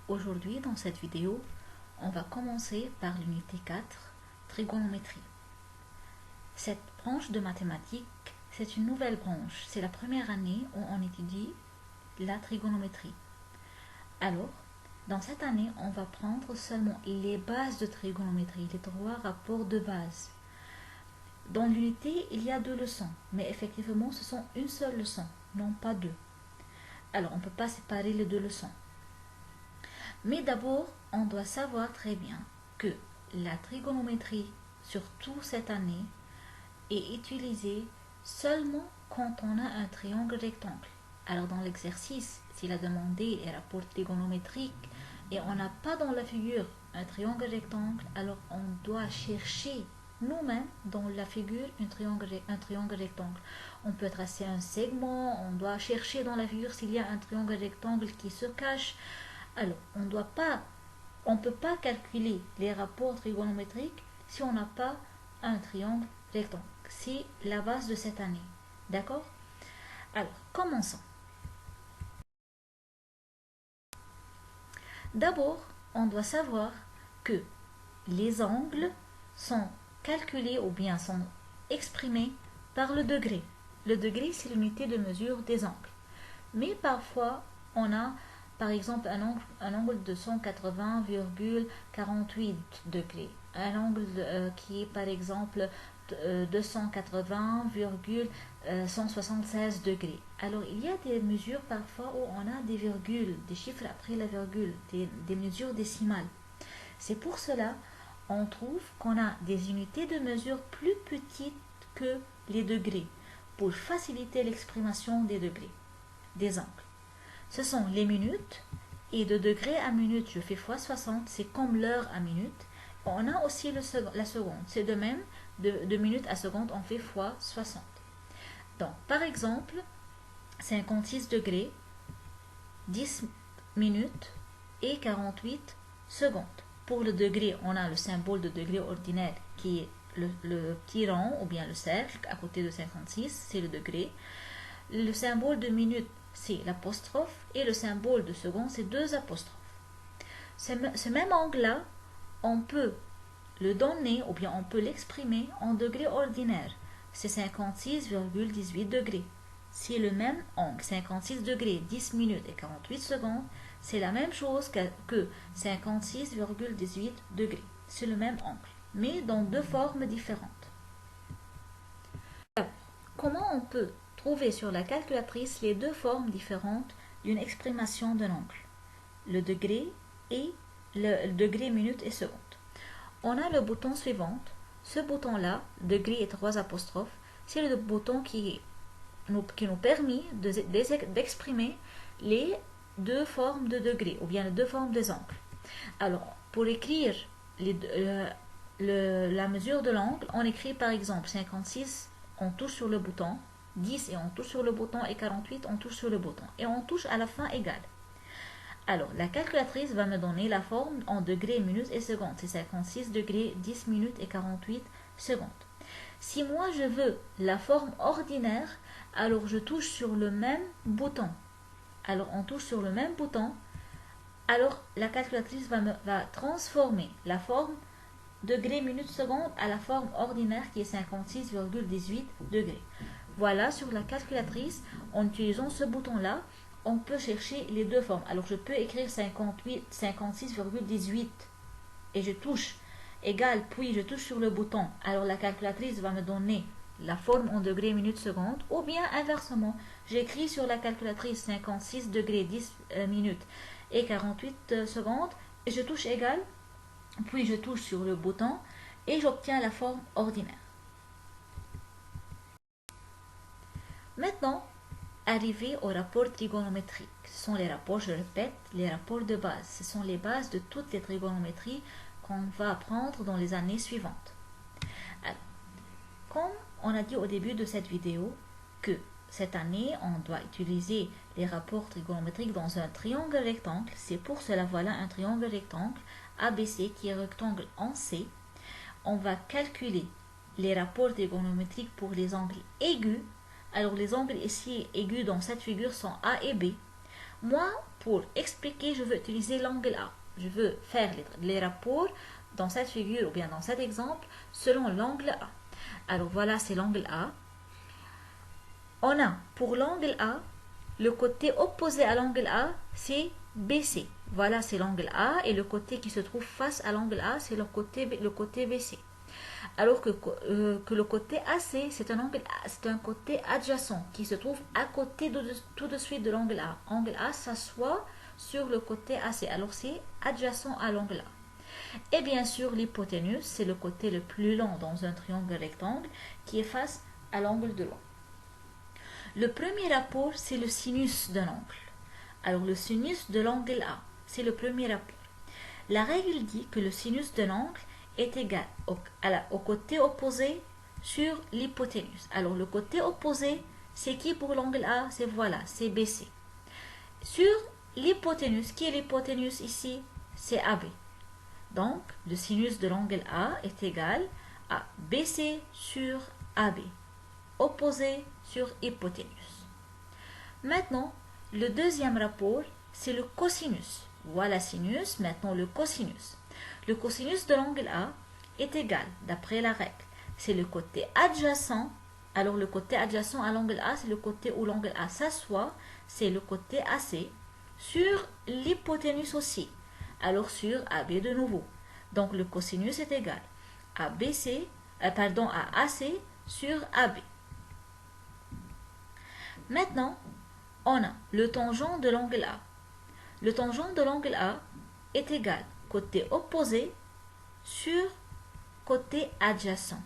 Aujourd'hui, dans cette vidéo, on va commencer par l'unité 4, trigonométrie. Cette branche de mathématiques, c'est une nouvelle branche. C'est la première année où on étudie la trigonométrie. Alors, dans cette année, on va prendre seulement les bases de trigonométrie, les 3 rapports de base. Dans l'unité, il y a 2 leçons, mais effectivement, ce sont une seule leçon, non pas 2. Alors, on ne peut pas séparer les 2 leçons. Mais d'abord, on doit savoir très bien que la trigonométrie, surtout cette année, est utilisée seulement quand on a un triangle rectangle. Alors dans l'exercice, s'il a demandé les rapports trigonométriques et on n'a pas dans la figure un triangle rectangle, alors on doit chercher nous-mêmes dans la figure un triangle rectangle. On peut tracer un segment, on doit chercher dans la figure s'il y a un triangle rectangle qui se cache. Alors, on ne peut pas calculer les rapports trigonométriques si on n'a pas un triangle rectangle. C'est la base de cette année. D'accord? Alors, commençons. D'abord, on doit savoir que les angles sont calculés ou bien sont exprimés par le degré. Le degré, c'est l'unité de mesure des angles. Mais parfois, on a par exemple un angle de 180,48 degrés. Un angle qui est par exemple 280,176 degrés. Alors il y a des mesures parfois où on a des virgules, des chiffres après la virgule, des mesures décimales. C'est pour cela on trouve qu'on a des unités de mesure plus petites que les degrés pour faciliter l'expression des degrés, des angles. Ce sont les minutes, et de degré à minute, je fais fois 60, c'est comme l'heure à minute. On a aussi la seconde, c'est de même, de minute à seconde, on fait fois 60. Donc, par exemple, 56 degrés, 10 minutes et 48 secondes. Pour le degré, on a le symbole de degré ordinaire qui est le petit rond ou bien le cercle à côté de 56, c'est le degré. Le symbole de minute, c'est l'apostrophe, et le symbole de seconde, c'est 2 apostrophes. Ce même angle-là, on peut le donner ou bien on peut l'exprimer en degrés ordinaires. C'est 56,18 degrés. C'est le même angle. 56 degrés, 10 minutes et 48 secondes, c'est la même chose que 56,18 degrés. C'est le même angle, mais dans 2 formes différentes. Comment on peut trouver sur la calculatrice les 2 formes différentes d'une expression d'un angle, le degré et le degré minute et seconde? On a le bouton suivant. Ce bouton-là, degré et 3 apostrophes, c'est le bouton qui nous permet d'exprimer les 2 formes de degré ou bien les 2 formes des angles. Alors, pour écrire la mesure de l'angle, on écrit par exemple 56, on touche sur le bouton, 10 et on touche sur le bouton, et 48, on touche sur le bouton. Et on touche à la fin égale. Alors, la calculatrice va me donner la forme en degrés, minutes et secondes. C'est 56 degrés, 10 minutes et 48 secondes. Si moi je veux la forme ordinaire, alors je touche sur le même bouton. Alors, on touche sur le même bouton. Alors, la calculatrice va transformer la forme degrés, minutes, secondes à la forme ordinaire qui est 56,18 degrés. Voilà, sur la calculatrice, en utilisant ce bouton-là, on peut chercher les 2 formes. Alors, je peux écrire 56,18 et je touche égal, puis je touche sur le bouton. Alors, la calculatrice va me donner la forme en degrés, minutes, secondes, ou bien inversement, j'écris sur la calculatrice 56 degrés, 10 minutes et 48 secondes, et je touche égal, puis je touche sur le bouton et j'obtiens la forme ordinaire. Maintenant, arrivé au rapport trigonométrique. Ce sont les rapports, je répète, les rapports de base. Ce sont les bases de toutes les trigonométries qu'on va apprendre dans les années suivantes. Alors, comme on a dit au début de cette vidéo que cette année, on doit utiliser les rapports trigonométriques dans un triangle rectangle, c'est pour cela, voilà un triangle rectangle ABC qui est rectangle en C. On va calculer les rapports trigonométriques pour les angles aigus. Alors les angles ici aigus dans cette figure sont A et B. Moi, pour expliquer, je veux utiliser l'angle A. Je veux faire les rapports dans cette figure ou bien dans cet exemple selon l'angle A. Alors voilà, c'est l'angle A. On a pour l'angle A, le côté opposé à l'angle A, c'est BC. Voilà, c'est l'angle A et le côté qui se trouve face à l'angle A, c'est le côté BC. Alors que le côté AC, c'est un côté adjacent qui se trouve à côté tout de suite de l'angle A. L'angle A s'assoit sur le côté AC. Alors c'est adjacent à l'angle A. Et bien sûr, l'hypoténuse, c'est le côté le plus long dans un triangle rectangle qui est face à l'angle de long. Le premier rapport, c'est le sinus d'un angle. Alors le sinus de l'angle A, c'est le premier rapport. La règle dit que le sinus d'un angle est égal au côté opposé sur l'hypoténuse. Alors le côté opposé, c'est qui pour l'angle A? C'est voilà, c'est BC. Sur l'hypoténuse, qui est l'hypoténuse ici? C'est AB. Donc le sinus de l'angle A est égal à BC sur AB, opposé sur hypoténuse. Maintenant, le deuxième rapport, c'est le cosinus. Voilà sinus, maintenant le cosinus. Le cosinus de l'angle A est égal, d'après la règle, c'est le côté adjacent. Alors le côté adjacent à l'angle A, c'est le côté où l'angle A s'assoit, c'est le côté AC, sur l'hypoténuse aussi, alors sur AB de nouveau. Donc le cosinus est égal à à AC sur AB. Maintenant, on a le tangent de l'angle A. Le tangent de l'angle A est égal côté opposé sur côté adjacent.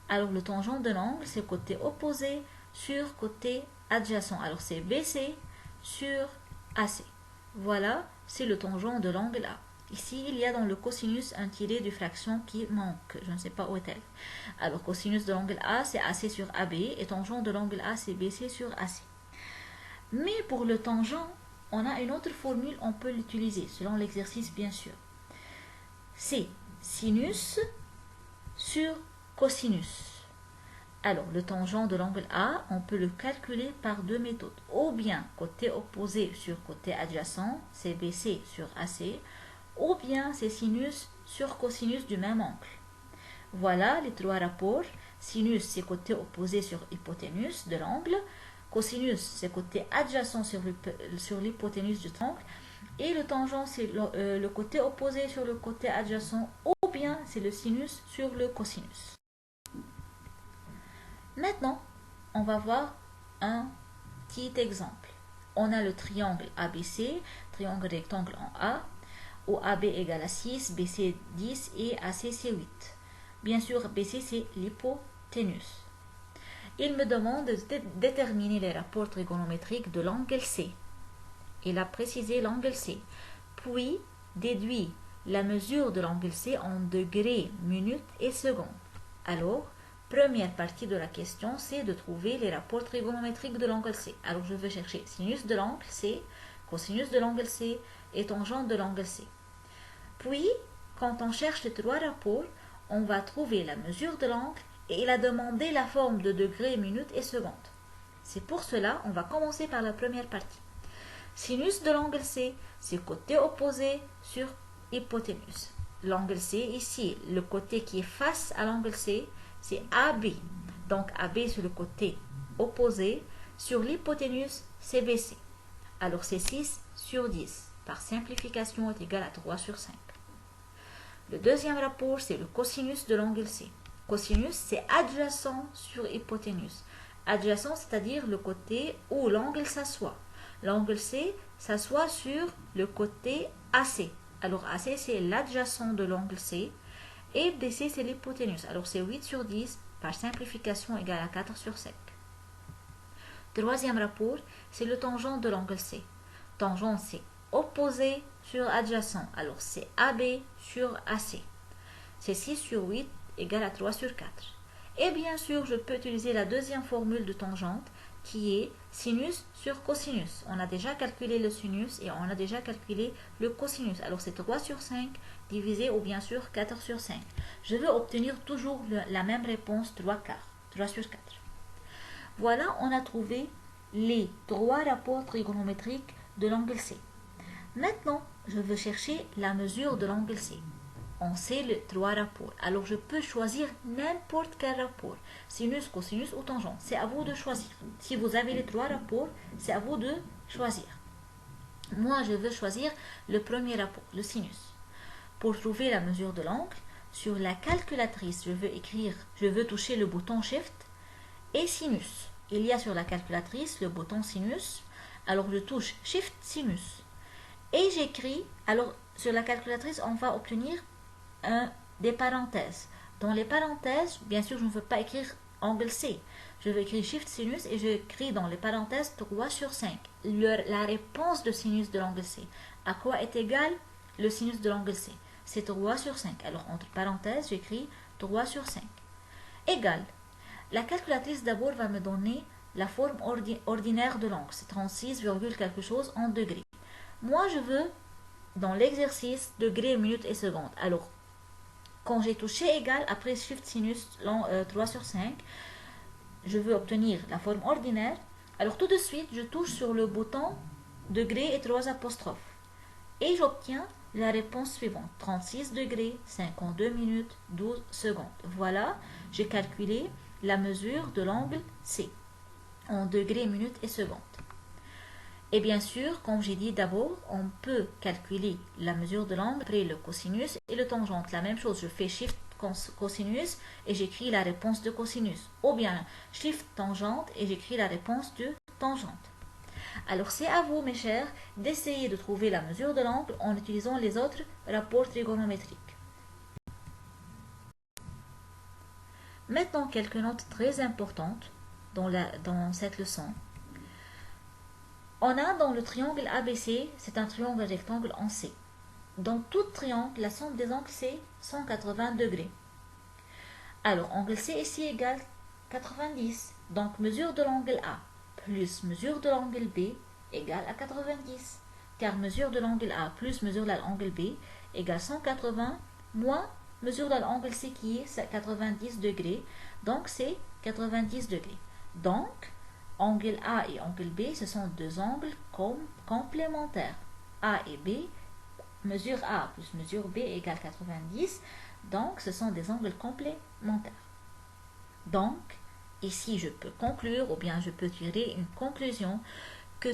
Alors le tangent de l'angle, c'est côté opposé sur côté adjacent. Alors c'est BC sur AC. Voilà, c'est le tangent de l'angle A. Ici, il y a dans le cosinus un tiré de fraction qui manque. Je ne sais pas où est-elle. Alors cosinus de l'angle A, c'est AC sur AB et tangent de l'angle A, c'est BC sur AC. Mais pour le tangent, on a une autre formule, on peut l'utiliser, selon l'exercice bien sûr. C'est sinus sur cosinus. Alors, le tangent de l'angle A, on peut le calculer par deux méthodes. Ou bien côté opposé sur côté adjacent, c'est BC sur AC, ou bien c'est sinus sur cosinus du même angle. Voilà les trois rapports. Sinus, c'est côté opposé sur hypoténuse de l'angle. Cosinus, c'est côté adjacent sur l'hypoténuse du triangle. Et le tangent, c'est le côté opposé sur le côté adjacent, ou bien c'est le sinus sur le cosinus. Maintenant, on va voir un petit exemple. On a le triangle ABC, triangle rectangle en A, où AB égale à 6, BC 10 et AC c'est 8. Bien sûr, BC c'est l'hypoténuse. Il me demande de déterminer les rapports trigonométriques de l'angle C. Il a précisé l'angle C. Puis, déduit la mesure de l'angle C en degrés, minutes et secondes. Alors, première partie de la question, c'est de trouver les rapports trigonométriques de l'angle C. Alors, je vais chercher sinus de l'angle C, cosinus de l'angle C et tangente de l'angle C. Puis, quand on cherche les trois rapports, on va trouver la mesure de l'angle et il a demandé la forme de degrés, minutes et secondes. C'est pour cela, on va commencer par la première partie. Sinus de l'angle C, c'est côté opposé sur hypoténuse. L'angle C, ici, le côté qui est face à l'angle C, c'est AB. Donc AB sur le côté opposé, sur l'hypoténuse, c'est BC. Alors c'est 6 sur 10. Par simplification est égal à 3 sur 5. Le deuxième rapport, c'est le cosinus de l'angle C. Cosinus, c'est adjacent sur hypoténuse. Adjacent, c'est-à-dire le côté où l'angle s'assoit. L'angle C s'assoit sur le côté AC. Alors AC, c'est l'adjacent de l'angle C. Et BC, c'est l'hypoténuse. Alors c'est 8 sur 10, par simplification égale à 4 sur 5. Troisième rapport, c'est le tangent de l'angle C. Tangent, c'est opposé sur adjacent. Alors c'est AB sur AC. C'est 6 sur 8 égale à 3 sur 4. Et bien sûr, je peux utiliser la deuxième formule de tangente qui est sinus sur cosinus. On a déjà calculé le sinus et on a déjà calculé le cosinus. Alors c'est 3 sur 5 divisé ou bien sûr 4 sur 5. Je veux obtenir toujours la même réponse 3 quarts. 3 sur 4. Voilà, on a trouvé les trois rapports trigonométriques de l'angle C. Maintenant, je veux chercher la mesure de l'angle C. On sait les trois rapports. Alors, je peux choisir n'importe quel rapport. Sinus, cosinus ou tangente. C'est à vous de choisir. Si vous avez les trois rapports, c'est à vous de choisir. Moi, je veux choisir le premier rapport, le sinus. Pour trouver la mesure de l'angle, sur la calculatrice, je veux toucher le bouton Shift et Sinus. Il y a sur la calculatrice le bouton Sinus. Alors, je touche Shift Sinus. Et j'écris, alors sur la calculatrice, on va obtenir des parenthèses. Dans les parenthèses, bien sûr, je ne veux pas écrire angle C. Je veux écrire Shift Sinus et j'écris dans les parenthèses 3 sur 5. La réponse de sinus de l'angle C. À quoi est égal le sinus de l'angle C? C'est 3 sur 5. Alors, entre parenthèses, j'écris 3 sur 5. Égal. La calculatrice d'abord va me donner la forme ordinaire de l'angle. C'est 36, quelque chose en degrés. Moi, je veux, dans l'exercice, degrés, minutes et secondes. Alors, quand j'ai touché égal, après Shift Sinus 3 sur 5, je veux obtenir la forme ordinaire. Alors, tout de suite, je touche sur le bouton degrés et 3 apostrophes. Et j'obtiens la réponse suivante. 36 degrés, 52 minutes, 12 secondes. Voilà, j'ai calculé la mesure de l'angle C en degrés, minutes et secondes. Et bien sûr, comme j'ai dit d'abord, on peut calculer la mesure de l'angle après le cosinus et le tangente. La même chose, je fais Shift cosinus et j'écris la réponse de cosinus. Ou bien Shift tangente et j'écris la réponse de tangente. Alors c'est à vous, mes chers, d'essayer de trouver la mesure de l'angle en utilisant les autres rapports trigonométriques. Maintenant, quelques notes très importantes dans cette leçon. On a dans le triangle ABC, c'est un triangle rectangle en C. Dans tout triangle, la somme des angles c'est 180 degrés. Alors, angle C ici égale 90. Donc, mesure de l'angle A plus mesure de l'angle B égale à 90. Car mesure de l'angle A plus mesure de l'angle B égale 180 moins mesure de l'angle C qui est 90 degrés. Donc, c'est 90 degrés. Donc, angle A et angle B, ce sont deux angles complémentaires. A et B, mesure A plus mesure B égale 90. Donc, ce sont des angles complémentaires. Donc, ici, je peux conclure ou bien je peux tirer une conclusion que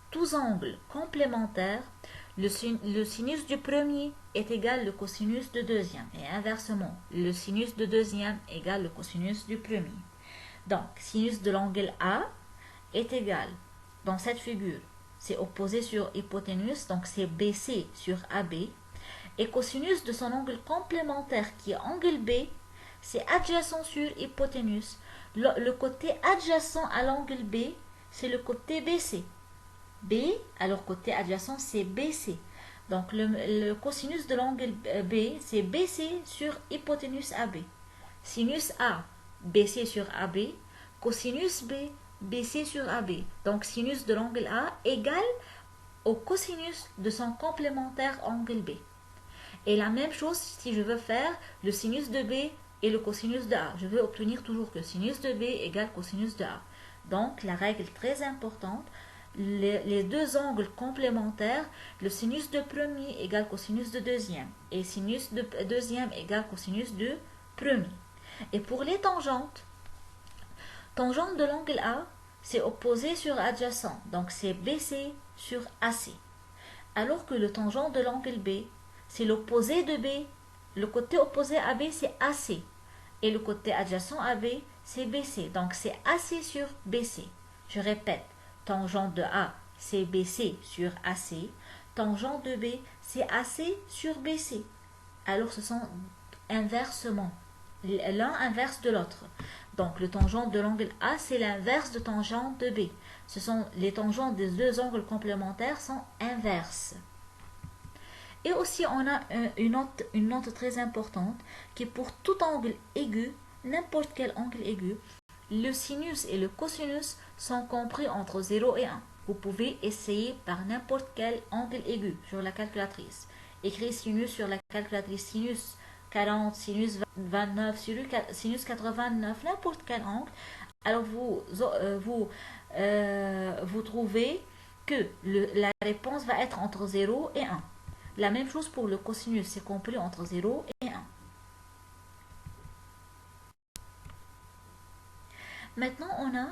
tous angles complémentaires, le sinus du premier est égal au cosinus du deuxième. Et inversement, le sinus du deuxième égale le cosinus du premier. Donc, sinus de l'angle A est égal, dans cette figure, c'est opposé sur hypoténuse, donc c'est BC sur AB. Et cosinus de son angle complémentaire, qui est angle B, c'est adjacent sur hypoténuse. Le côté adjacent à l'angle B, c'est le côté BC. B, alors côté adjacent, c'est BC. Donc, le cosinus de l'angle B, c'est BC sur hypoténuse AB. Sinus A, BC sur AB, cosinus B, BC sur AB. Donc, sinus de l'angle A égale au cosinus de son complémentaire angle B. Et la même chose si je veux faire le sinus de B et le cosinus de A. Je veux obtenir toujours que sinus de B égale cosinus de A. Donc, la règle très importante, les deux angles complémentaires, le sinus de premier égale cosinus de deuxième et sinus de deuxième égale cosinus de premier. Et pour les tangentes, tangente de l'angle A, c'est opposé sur adjacent, donc c'est BC sur AC. Alors que le tangente de l'angle B, c'est l'opposé de B. Le côté opposé à B, c'est AC. Et le côté adjacent à B, c'est BC. Donc c'est AC sur BC. Je répète, tangente de A, c'est BC sur AC. Tangente de B, c'est AC sur BC. Alors ce sont inversement, l'un inverse de l'autre. Donc le tangente de l'angle A, c'est l'inverse de tangente de B. Ce sont les tangentes des deux angles complémentaires sont inverses. Et aussi, on a une note très importante qui est pour tout angle aigu, n'importe quel angle aigu, le sinus et le cosinus sont compris entre 0 et 1. Vous pouvez essayer par n'importe quel angle aigu sur la calculatrice. Écrire sinus sur la calculatrice, sinus 40, sinus 29, sinus 89, n'importe quel angle. Alors vous trouvez que la réponse va être entre 0 et 1. La même chose pour le cosinus, c'est compris entre 0 et 1. Maintenant, on a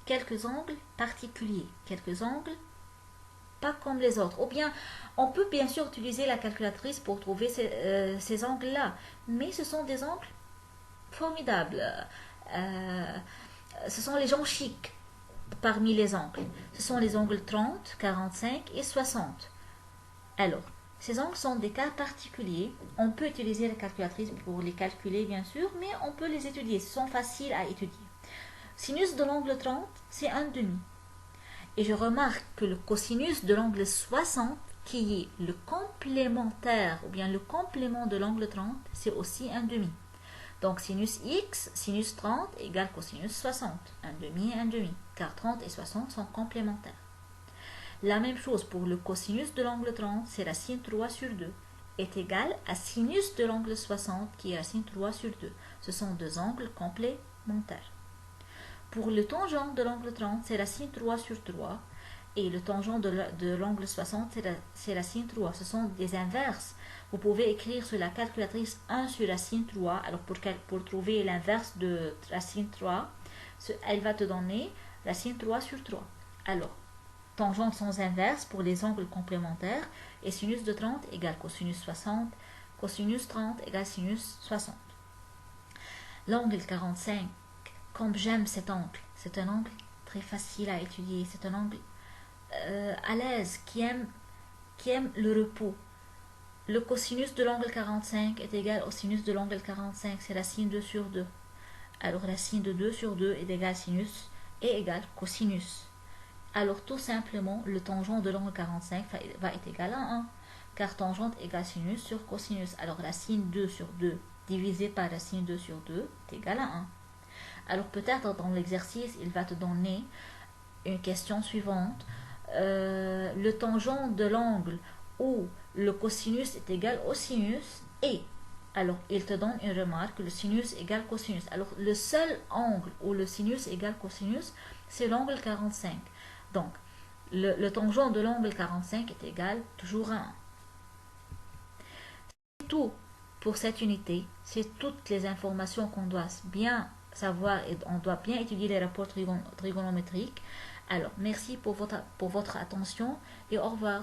quelques angles particuliers, quelques angles pas comme les autres. Ou bien, on peut bien sûr utiliser la calculatrice pour trouver ces angles-là, mais ce sont des angles formidables. Euh, Ce sont les gens chics parmi les angles. Ce sont les angles 30, 45 et 60. Alors, ces angles sont des cas particuliers. On peut utiliser la calculatrice pour les calculer, bien sûr, mais on peut les étudier. Ce sont faciles à étudier. Sinus de l'angle 30, c'est un demi. Et je remarque que le cosinus de l'angle 60, qui est le complémentaire, ou bien le complément de l'angle 30, c'est aussi un demi. Donc sinus x, sinus 30 égale cosinus 60. Un demi et un demi, car 30 et 60 sont complémentaires. La même chose pour le cosinus de l'angle 30, c'est racine 3 sur 2, est égal à sinus de l'angle 60, qui est racine 3 sur 2. Ce sont deux angles complémentaires. Pour le tangent de l'angle 30, c'est racine 3 sur 3. Et le tangent de l'angle 60, c'est racine 3. Ce sont des inverses. Vous pouvez écrire sur la calculatrice 1 sur racine 3. Alors pour trouver l'inverse de racine 3, elle va te donner racine 3 sur 3. Alors, tangente sans inverse pour les angles complémentaires. Et sinus de 30 égale cosinus 60. Cosinus 30 égale sinus 60. L'angle 45. Comme j'aime cet angle, c'est un angle très facile à étudier, c'est un angle à l'aise, qui aime le repos. Le cosinus de l'angle 45 est égal au sinus de l'angle 45, c'est racine 2 sur 2. Alors racine de 2 sur 2 est égal sinus et égal cosinus. Alors tout simplement, le tangent de l'angle 45 va être égal à 1, car tangente égale sinus sur cosinus. Alors racine 2 sur 2 divisé par racine 2 sur 2 est égal à 1. Alors peut-être dans l'exercice, il va te donner une question suivante. Le tangent de l'angle où le cosinus est égal au sinus et alors il te donne une remarque, le sinus égale cosinus. Alors le seul angle où le sinus égale cosinus, c'est l'angle 45. Donc le tangent de l'angle 45 est égal toujours à 1. C'est tout pour cette unité. C'est toutes les informations qu'on doit bien savoir et on doit bien étudier les rapports trigonométriques. Alors, merci pour votre attention et au revoir.